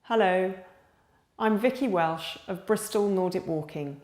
Hello, I'm Vicky Welsh of Bristol Nordic Walking.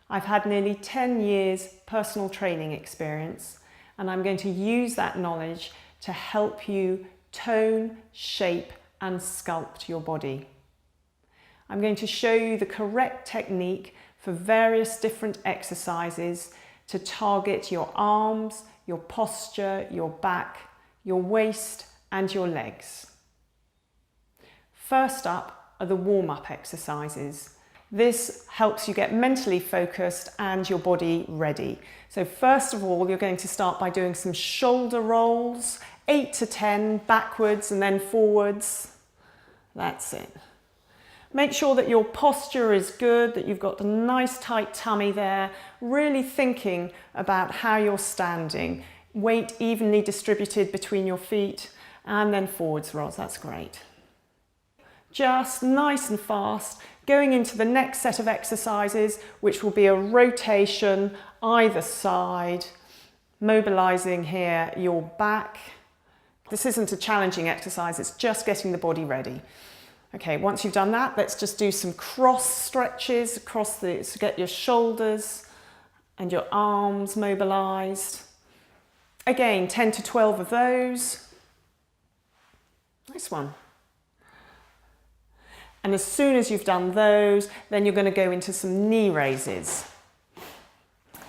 I've had nearly 10 years personal training experience, and I'm going to use that knowledge to help you tone, shape and sculpt your body. I'm going to show you the correct technique for various different exercises to target your arms, your posture, your back, your waist and your legs. First up are the warm-up exercises. This helps you get mentally focused and your body ready. So first of all, you're going to start by doing some shoulder rolls, 8 to 10, backwards and then forwards. That's it. Make sure that your posture is good, that you've got a nice tight tummy there, really thinking about how you're standing. Weight evenly distributed between your feet and then forwards, Roz, that's great. Just nice and fast, going into the next set of exercises, which will be a rotation either side, mobilizing here your back. This isn't a challenging exercise, it's just getting the body ready. Okay, once you've done that, let's just do some cross stretches across to get your shoulders and your arms mobilized. Again, 10 to 12 of those. Nice one. And as soon as you've done those, then you're going to go into some knee raises.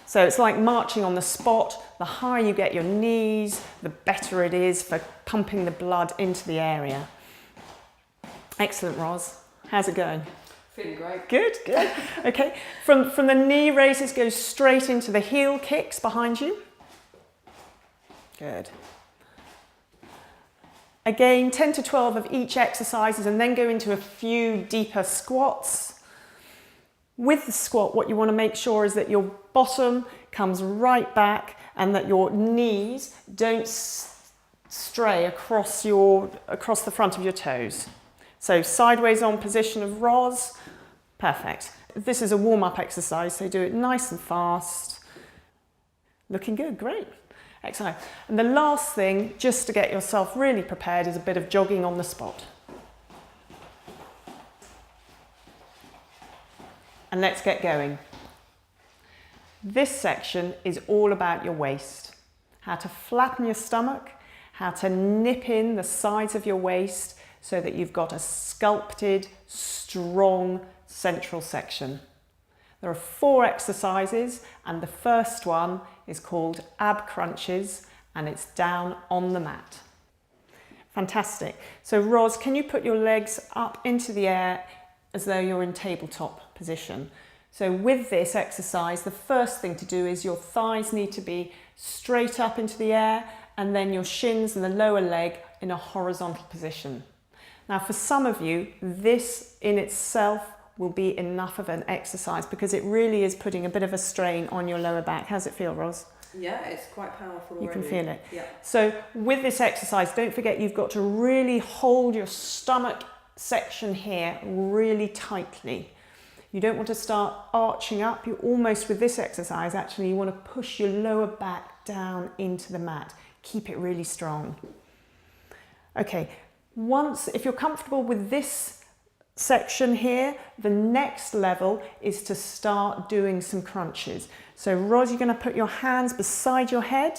So it's like marching on the spot. The higher you get your knees, the better it is for pumping the blood into the area. Excellent, Roz. How's it going? Feeling great. Good, good. Okay, from the knee raises, go straight into the heel kicks behind you. Good. Again, 10 to 12 of each exercises and then go into a few deeper squats. With the squat, what you want to make sure is that your bottom comes right back and that your knees don't stray across the front of your toes. So sideways on position of Roz, perfect. This is a warm-up exercise, so do it nice and fast. Looking good, great. Excellent. And the last thing, just to get yourself really prepared, is a bit of jogging on the spot. And let's get going. This section is all about your waist. How to flatten your stomach, how to nip in the sides of your waist so that you've got a sculpted, strong central section. There are 4 exercises and the first one is called ab crunches and it's down on the mat. Fantastic. So Roz, can you put your legs up into the air as though you're in tabletop position? So with this exercise, the first thing to do is your thighs need to be straight up into the air and then your shins and the lower leg in a horizontal position. Now for some of you, this in itself will be enough of an exercise because it really is putting a bit of a strain on your lower back. How's it feel, Roz? Yeah, it's quite powerful already. You can feel it. Yeah. So with this exercise, don't forget you've got to really hold your stomach section here really tightly. You don't want to start arching up. You almost, with this exercise, actually you want to push your lower back down into the mat. Keep it really strong. Okay, if you're comfortable with this section here, the next level is to start doing some crunches. So Roz, you're going to put your hands beside your head.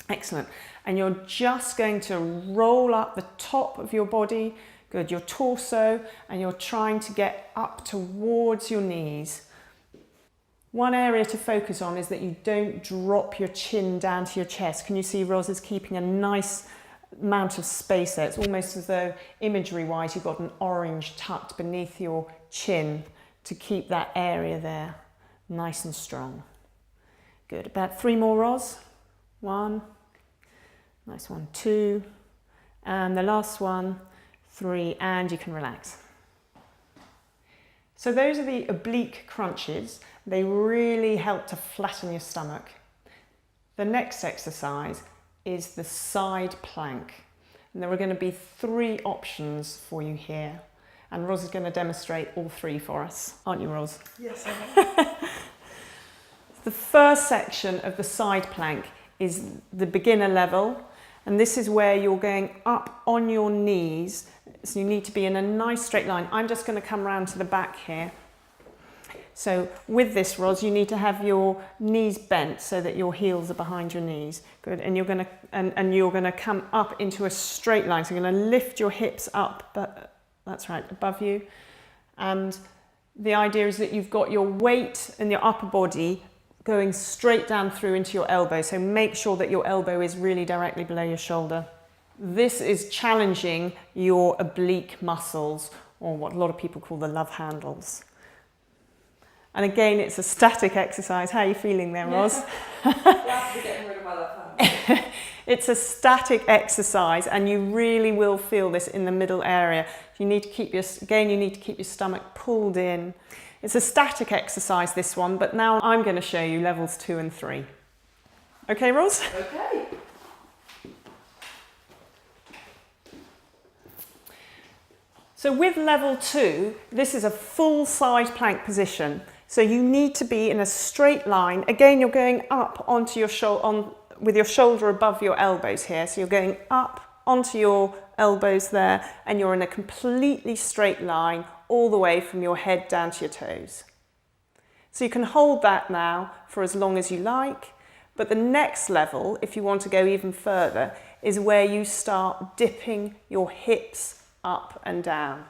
Excellent. And you're just going to roll up the top of your body, good, your torso, and you're trying to get up towards your knees. One area to focus on is that you don't drop your chin down to your chest. Can you see Roz is keeping a nice amount of space there? It's almost as though imagery wise you've got an orange tucked beneath your chin to keep that area there nice and strong. Good. About 3 more, Roz. 1, nice one, 2, and the last one, 3, and you can relax. So those are the oblique crunches. They really help to flatten your stomach. The next exercise is the side plank. And there are going to be 3 options for you here. And Roz is going to demonstrate all 3 for us. Aren't you, Roz? Yes, I am. The first section of the side plank is the beginner level. And this is where you're going up on your knees. So you need to be in a nice straight line. I'm just going to come round to the back here. So with this, Ros, you need to have your knees bent so that your heels are behind your knees. Good. And you're going to you're going to come up into a straight line. So you're going to lift your hips up, but that's right, above you. And the idea is that you've got your weight in your upper body going straight down through into your elbow. So make sure that your elbow is really directly below your shoulder. This is challenging your oblique muscles, or what a lot of people call the love handles. And again, it's a static exercise. How are you feeling there, Ros? Glad to be getting rid of my left hand. It's a static exercise, and you really will feel this in the middle area. You need to keep your stomach pulled in. It's a static exercise, this one, but now I'm going to show you levels 2 and 3. Okay, Ros? Okay. So with level 2, this is a full side plank position. So you need to be in a straight line. Again, you're going up onto your with your shoulder above your elbows here. So you're going up onto your elbows there, and you're in a completely straight line all the way from your head down to your toes. So you can hold that now for as long as you like. But the next level, if you want to go even further, is where you start dipping your hips up and down.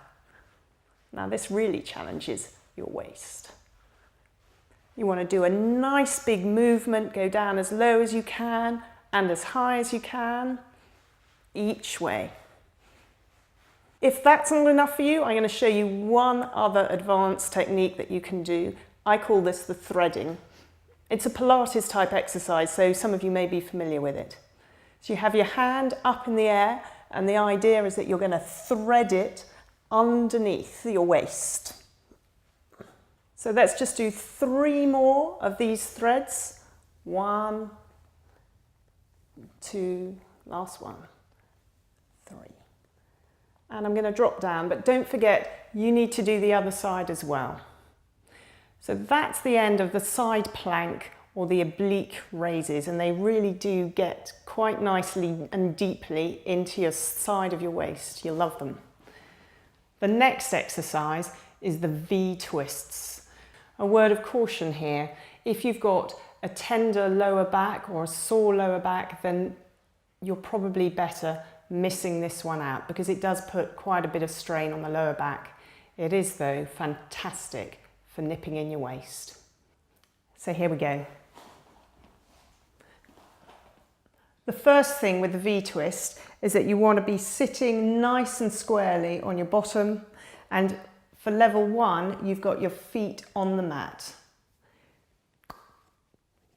Now this really challenges your waist. You want to do a nice big movement, go down as low as you can and as high as you can, each way. If that's not enough for you, I'm going to show you one other advanced technique that you can do. I call this the threading. It's a Pilates type exercise, so some of you may be familiar with it. So you have your hand up in the air, and the idea is that you're going to thread it underneath your waist. So let's just do 3 more of these threads. 1, 2, last one, 3. And I'm going to drop down, but don't forget, you need to do the other side as well. So that's the end of the side plank or the oblique raises, and they really do get quite nicely and deeply into your side of your waist. You'll love them. The next exercise is the V twists. A word of caution here, if you've got a tender lower back or a sore lower back, then you're probably better missing this one out, because it does put quite a bit of strain on the lower back. It is, though, fantastic for nipping in your waist. So here we go. The first thing with the V-twist is that you want to be sitting nice and squarely on your bottom, and for level 1, you've got your feet on the mat.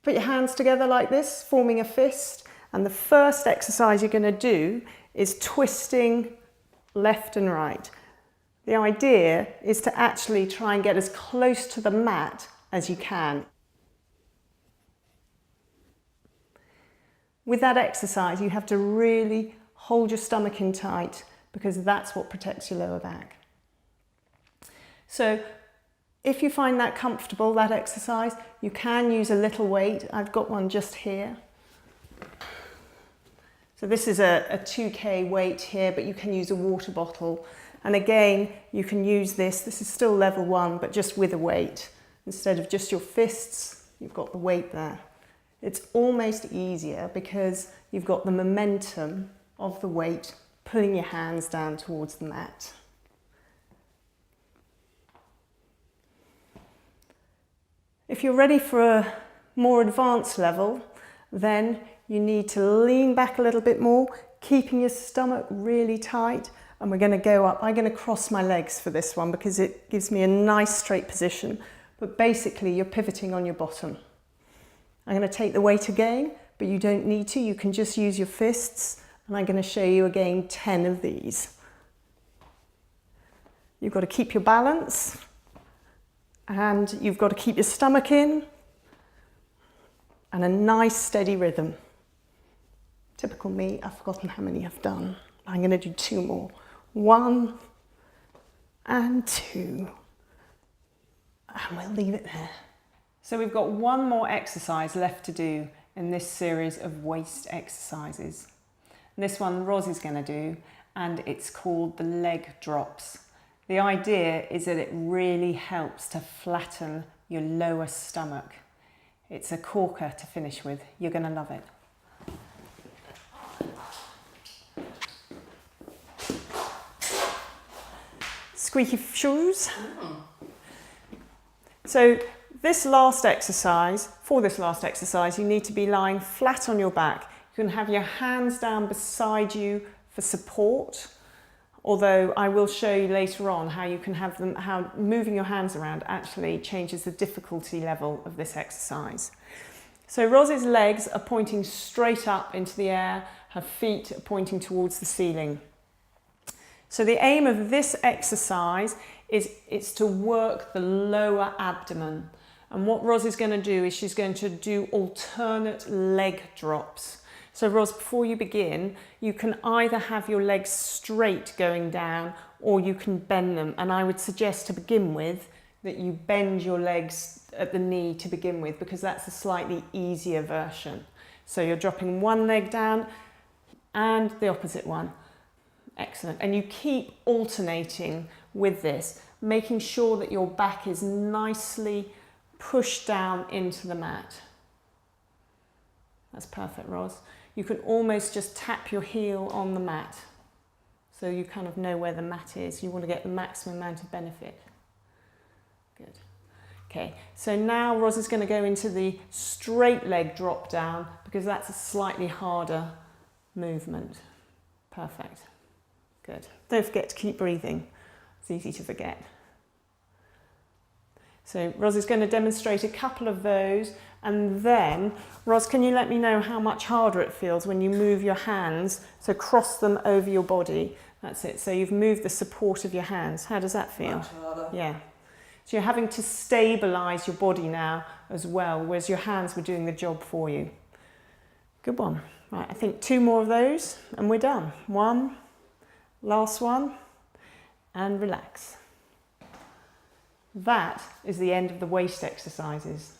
Put your hands together like this, forming a fist, and the first exercise you're going to do is twisting left and right. The idea is to actually try and get as close to the mat as you can. With that exercise, you have to really hold your stomach in tight, because that's what protects your lower back. So if you find that comfortable, that exercise, you can use a little weight. I've got one just here. So this is a 2K weight here, but you can use a water bottle. And again, you can use this is still level 1, but just with a weight. Instead of just your fists, you've got the weight there. It's almost easier because you've got the momentum of the weight pulling your hands down towards the mat. If you're ready for a more advanced level, then you need to lean back a little bit more, keeping your stomach really tight, and we're going to go up. I'm going to cross my legs for this one because it gives me a nice straight position, but basically you're pivoting on your bottom. I'm going to take the weight again, but you don't need to. You can just use your fists, and I'm going to show you again 10 of these. You've got to keep your balance, and you've got to keep your stomach in, and a nice steady rhythm. Typical me, I've forgotten how many I've done. I'm going to do 2 more. 1 and 2. And we'll leave it there. So we've got one more exercise left to do in this series of waist exercises. And this one Ros is going to do, and it's called the leg drops. The idea is that it really helps to flatten your lower stomach. It's a corker to finish with. You're going to love it. Squeaky shoes. So for this last exercise, you need to be lying flat on your back. You can have your hands down beside you for support, although I will show you later on how you can have them, how moving your hands around actually changes the difficulty level of this exercise. So Ros's legs are pointing straight up into the air, her feet are pointing towards the ceiling. So the aim of this exercise is it's to work the lower abdomen. And what Ros is going to do is she's going to do alternate leg drops. So Ros, before you begin, you can either have your legs straight going down or you can bend them. And I would suggest to begin with that you bend your legs at the knee to begin with, because that's a slightly easier version. So you're dropping one leg down and the opposite one. Excellent. And you keep alternating with this, making sure that your back is nicely pushed down into the mat. That's perfect, Ros. You can almost just tap your heel on the mat, so you kind of know where the mat is. You want to get the maximum amount of benefit. Good. Okay, so now Ros is going to go into the straight leg drop down, because that's a slightly harder movement. Perfect. Good. Don't forget to keep breathing. It's easy to forget. So Ros is going to demonstrate a couple of those, and then, Ros, can you let me know how much harder it feels when you move your hands, so cross them over your body. That's it. So you've moved the support of your hands. How does that feel? Much harder. Yeah. So you're having to stabilise your body now as well, whereas your hands were doing the job for you. Good one. Right, I think 2 more of those and we're done. 1, last one, and relax. That is the end of the waist exercises.